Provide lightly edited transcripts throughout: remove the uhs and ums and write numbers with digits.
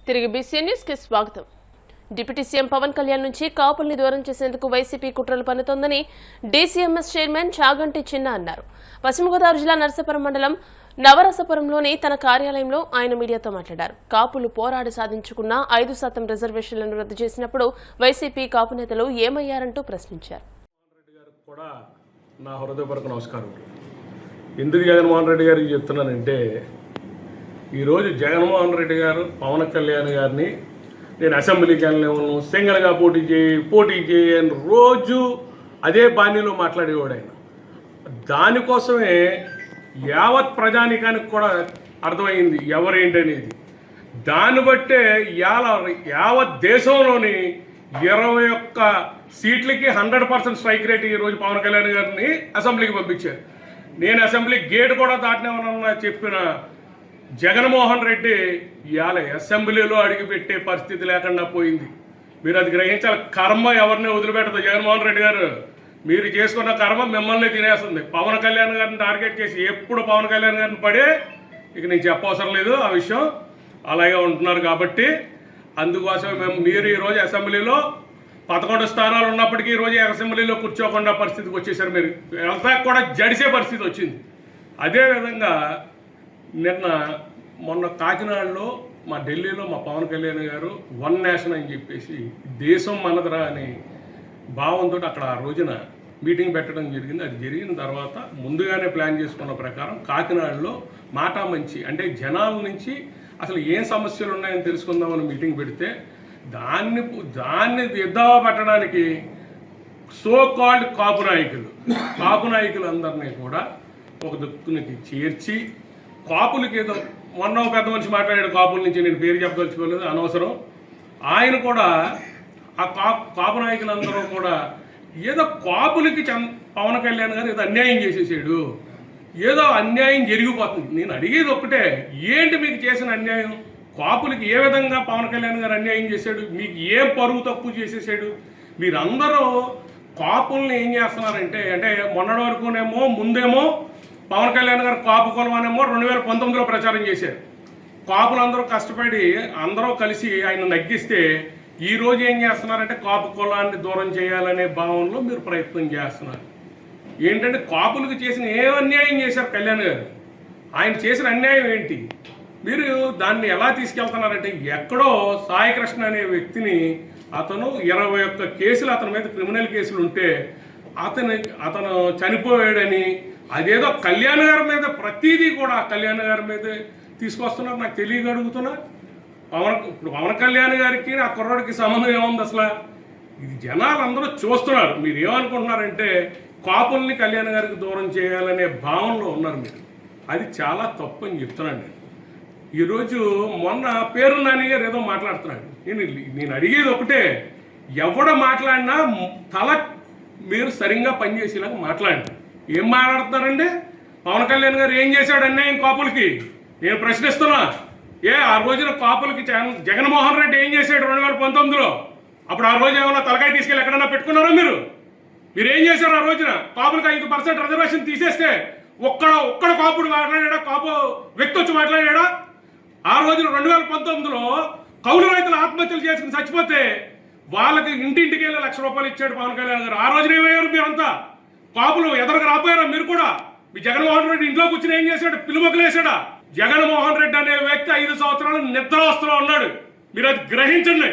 తిరిగి BC news కి స్వాగతం. డిప్యూటీ సీఎం పవన్ కళ్యాణ్ నుంచి కాపుల్ని దూరం చేసేందుకు వైసీపీ కుట్రలు పన్నుతోందని డీసీఎంఎస్ చైర్మన్ చాగంటి చిన్న అన్నారు. పశ్చిమ గోదావరి జిల్లా నరసాపురం మండలం నవరసపురంలోని తన కార్యాలయంలో ఆయన మీడియాతో మాట్లాడారు. కాపులు పోరాడి సాధించుకున్న 5% రిజర్వేషన్లను రద్దు చేసినప్పుడు వైసీపీ కాపు నేతలు ఏమయ్యారంటూ ప్రశ్నించారు. నా హృదయపూర్వక నమస్కారం. ఎందుకు జగన్మోహన్ రెడ్డి గారికి చెప్తున్నానంటే, ఈరోజు జగన్మోహన్ రెడ్డి గారు పవన్ కళ్యాణ్ గారిని నేను అసెంబ్లీకి వెళ్ళలేను, సింగల్గా పోటీ చేయి అని రోజు అదే బాణీలో మాట్లాడేవాడు ఆయన. దానికోసమే యావత్ ప్రజానికానికి కూడా అర్థమైంది ఎవరేంటనేది. దాన్ని బట్టే యావత్ దేశంలోని 21 సీట్లకి 100% స్ట్రైక్ రేట్ ఈరోజు పవన్ కళ్యాణ్ గారిని అసెంబ్లీకి పంపించారు. నేను అసెంబ్లీ గేట్ కూడా దాటినామన్నా చెప్పిన జగన్మోహన్ రెడ్డి ఇవాళ అసెంబ్లీలో అడుగుపెట్టే పరిస్థితి లేకుండా పోయింది. మీరు అది గ్రహించాలి. కర్మ ఎవరిని వదిలిపెట్టదు. జగన్మోహన్ రెడ్డి గారు మీరు చేసుకున్న కర్మ మిమ్మల్ని తినేస్తుంది. పవన్ కళ్యాణ్ గారిని టార్గెట్ చేసి ఎప్పుడు పవన్ కళ్యాణ్ గారిని పడే ఇక నేను చెప్పవసరం లేదు ఆ విషయం. అలాగే ఉంటున్నారు కాబట్టి అందుకోసం మీరు ఈరోజు అసెంబ్లీలో 11 స్థానాలు ఉన్నప్పటికీ ఈరోజు అసెంబ్లీలో కూర్చోకుండా పరిస్థితికి వచ్చేసారు. మీరు వెళ్తా కూడా జడిసే పరిస్థితి వచ్చింది. అదేవిధంగా మొన్న కాకినాడలో ఢిల్లీలో మా పవన్ కళ్యాణ్ గారు వన్ నేషన్ అని చెప్పేసి దేశం మనదరా అనే భావంతో అక్కడ ఆ రోజున మీటింగ్ పెట్టడం జరిగింది. అది జరిగిన తర్వాత ముందుగానే ప్లాన్ చేసుకున్న ప్రకారం కాకినాడలో మాటా మంచి అంటే జనాల నుంచి అసలు ఏం సమస్యలు ఉన్నాయని తెలుసుకుందామని మీటింగ్ పెడితే దాన్ని ఎద్దావా పెట్టడానికి సో కాల్డ్ కాపు నాయకులు అందరినీ కూడా ఒక దిక్కునికి చేర్చి కాపులకి ఏదో మొన్న పెద్ద మనిషి మాట్లాడాడు కాపుల నుంచి, నేను పేరు చెప్పదలుచుకోలేదు అనవసరం. ఆయన కూడా ఆ కాపు నాయకులందరూ కూడా ఏదో కాపులకి పవన్ కళ్యాణ్ గారు ఏదో అన్యాయం చేసేసాడు, ఏదో అన్యాయం జరిగిపోతుంది. నేను అడిగేది ఒక్కటే, ఏంటి మీకు చేసిన అన్యాయం? కాపులకి ఏ విధంగా పవన్ కళ్యాణ్ గారు అన్యాయం చేశాడు? మీకు ఏ పరువు తక్కువ చేసేసాడు? మీరందరూ కాపుల్ని ఏం చేస్తున్నారంటే, అంటే మొన్నటి వరకునేమో ముందేమో పవన్ కళ్యాణ్ గారు కాపు కులం అనేమో 2019లో ప్రచారం చేశారు. కాపులందరూ కష్టపడి అందరూ కలిసి ఆయన నగ్గిస్తే ఈరోజు ఏం చేస్తున్నారంటే కాపు కులాన్ని దూరం చేయాలనే భావనలో మీరు ప్రయత్నం చేస్తున్నారు. ఏంటంటే కాపులకు చేసిన ఏ అన్యాయం చేశారు కళ్యాణ్ గారు? ఆయన చేసిన అన్యాయం ఏంటి? మీరు దాన్ని ఎలా తీసుకెళ్తున్నారంటే, ఎక్కడో సాయికృష్ణ అనే వ్యక్తిని అతను 21 కేసులు అతని మీద క్రిమినల్ కేసులు ఉంటే అతను చనిపోయాడని అదేదో కళ్యాణ్ గారి మీద ప్రతిదీ కూడా కళ్యాణ్ గారి మీదే తీసుకొస్తున్నారు. నాకు తెలియగలుగుతున్నా పవన్ కళ్యాణ్ గారికి ఆ కుర్రాడికి సంబంధం ఏముంది అసలు? ఇది జనాలు అందరూ చూస్తున్నారు. మీరు ఏమనుకుంటున్నారంటే కాపుల్ని కళ్యాణ్ గారికి దూరం చేయాలనే భావనలో ఉన్నారు మీరు. అది చాలా తప్పు అని చెప్తున్నాను నేను. ఈరోజు మొన్న పేరు నాని గారు ఏదో మాట్లాడుతున్నాడు. నేను అడిగేది ఒకటే, ఎవడ మాట్లాడినా తల మీరు సరిగ్గా పనిచేసేలాగా మాట్లాడండి. ఏం మాట్లాడుతున్నారండి? పవన్ కళ్యాణ్ గారు ఏం చేశాడు అన్యాయం కాపులకి? నేను ప్రశ్నిస్తున్నా. ఆ రోజున కాపులకి జగన్మోహన్ రెడ్డి ఏం చేశాడు 2019లో? అప్పుడు ఆ రోజు ఏమన్నా తలకాయ తీసుకెళ్ళి ఎక్కడన్నా పెట్టుకున్నారా మీరు ఏం చేశారు ఆ రోజున? కాపులకి 5% రిజర్వేషన్ తీసేస్తే ఒక్కడ కాపుడు మాట్లాడాడా? కాపు వ్యక్తి వచ్చి మాట్లాడాడా? ఆ రోజున 2019లో కౌలు రైతులు ఆత్మహత్యలు చేసుకుని చచ్చిపోతే వాళ్ళకి ఇంటింటికి వెళ్ళి ₹1,00,000 ఇచ్చాడు పవన్ కళ్యాణ్ గారు. ఆ రోజున ఏమయ్యారు మీరంతా? కాపులు ఎదరకు రాపోయారా మీరు కూడా? మీ జగన్మోహన్ రెడ్డి ఇంట్లో కూర్చుని ఏం చేశాడు? పిలుమొక్కలు వేసాడా? జగన్మోహన్ రెడ్డి అనే వ్యక్తి 5 సంవత్సరాలు నిద్రావస్థలో ఉన్నాడు. మీరు అది గ్రహించండి.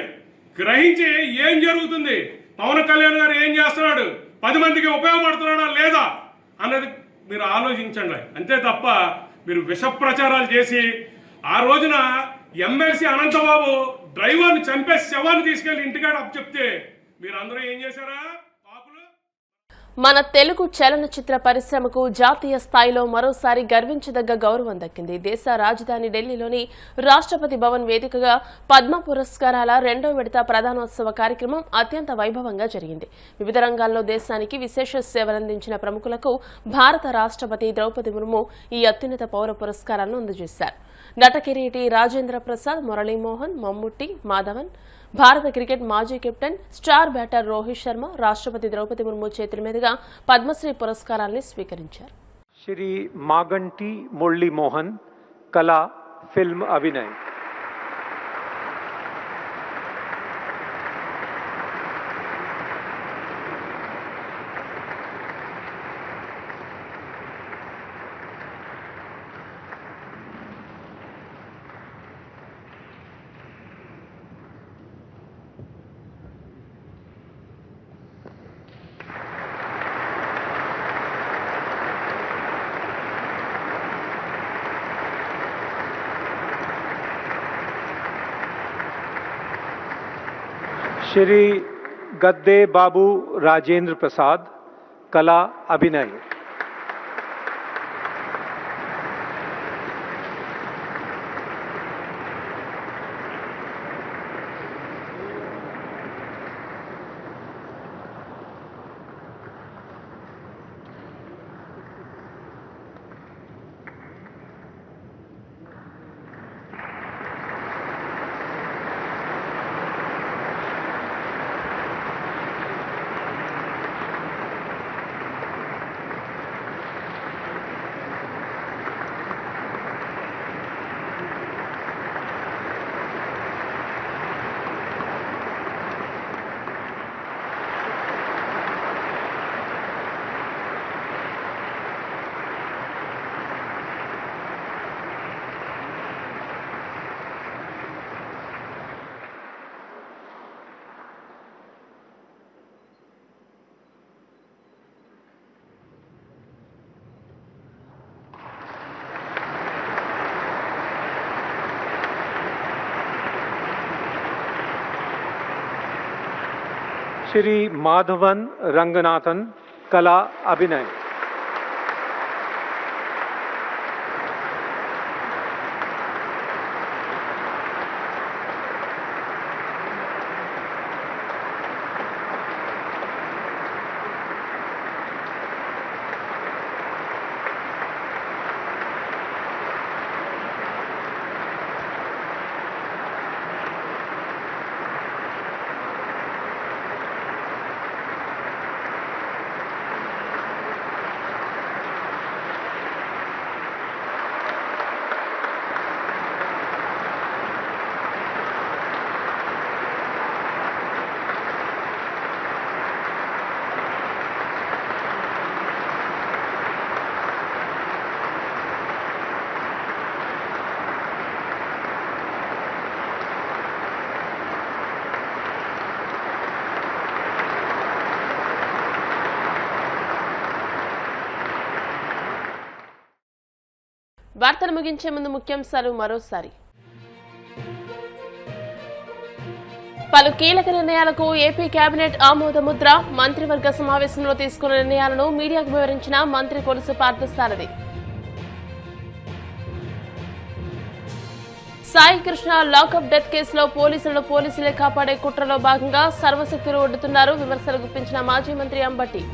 గ్రహించి ఏం జరుగుతుంది, పవన్ కళ్యాణ్ గారు ఏం చేస్తున్నాడు, 10 మందికి ఉపయోగపడుతున్నాడా లేదా అన్నది మీరు ఆలోచించండి. అంతే తప్ప మీరు విష ప్రచారాలు చేసి ఆ రోజున ఎమ్మెల్సీ అనంతబాబు డ్రైవర్ని చంపేసి శవాన్ని తీసుకెళ్లి ఇంటికాడ అప్పచెప్తే మీరందరూ ఏం చేశారా? మన తెలుగు చలనచిత్ర పరిశ్రమకు జాతీయ స్థాయిలో మరోసారి గర్వించదగ్గ గౌరవం దక్కింది. దేశ రాజధాని ఢిల్లీలోని రాష్ట్రపతి భవన్ వేదికగా పద్మ పురస్కారాల 2వ విడత ప్రధానోత్సవ కార్యక్రమం అత్యంత వైభవంగా జరిగింది. వివిధ రంగాల్లో దేశానికి విశేష సేవలందించిన ప్రముఖులకు భారత రాష్ట్రపతి ద్రౌపది ముర్ము ఈ అత్యున్నత పౌర పురస్కారాలను అందజేశారు. నటకిరీటి రాజేంద్ర ప్రసాద్, మురళీమోహన్, మమ్ముట్టి, మాధవన్, భారత క్రికెట్ మాజీ captain star batter Rohit Sharma రాష్ట్రపతి ద్రౌపది ముర్ము చేతుల మీదుగా పద్మశ్రీ పురస్కారాన్ని స్వీకరించారు. శ్రీ మాగంటి మురళీమోహన్, కళా, ఫిల్మ్ అభినయ్. श्री गद्दे बाबू राजेंद्र प्रसाद, कला अभिनय। श्री माधवन रंगनाथन, कला अभिनय। వార్తలు ముగించే ముందు ముఖ్యాంశాలు మరోసారి. పలు కీలక నిర్ణయాలకు ఏపీ కేబినెట్ ఆమోద ముద్ర. మంత్రివర్గ సమావేశంలో తీసుకున్న నిర్ణయాలను మీడియాకు వివరించిన మంత్రి కొలుసు పార్థసారథి. సాయి కృష్ణ లాకప్ డెత్ కేసులో పోలీసులే కాపాడే కుట్రలో భాగంగా సర్వశక్తులు ఒడ్డుతున్నారు విమర్శలు గుప్పించిన మాజీ మంత్రి అంబటి.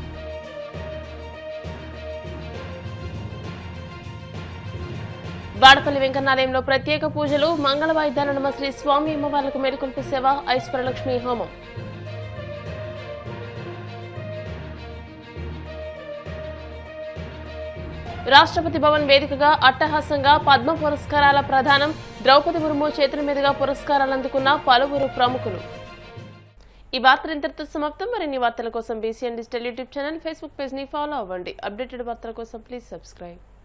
వాడపల్లి వెంకన్నాలయంలో ప్రత్యేక పూజలు, మంగళ వాయిద్యాల నమ శ్రీ స్వామి అమ్మవార్లకు మేలుకొల్పే సేవ, ఐశ్వర్యలక్ష్మి హోమం. రాష్ట్రపతి భవన్ వేదికగా అట్టహాసంగా పద్మ పురస్కారాల ప్రదానం. ద్రౌపది ముర్ము చేతుల మీదుగా పురస్కారాలు అందుకున్న పలువురు ప్రముఖులు. ఈ వార్తలు ఇంతటితో సమాప్తం. మరిన్ని వార్తల కోసం BCN digital YouTube channel, Facebook page ని ఫాలో అవ్వండి. అప్డేటెడ్ వార్తల కోసం ప్లీజ్ సబ్స్క్రైబ్.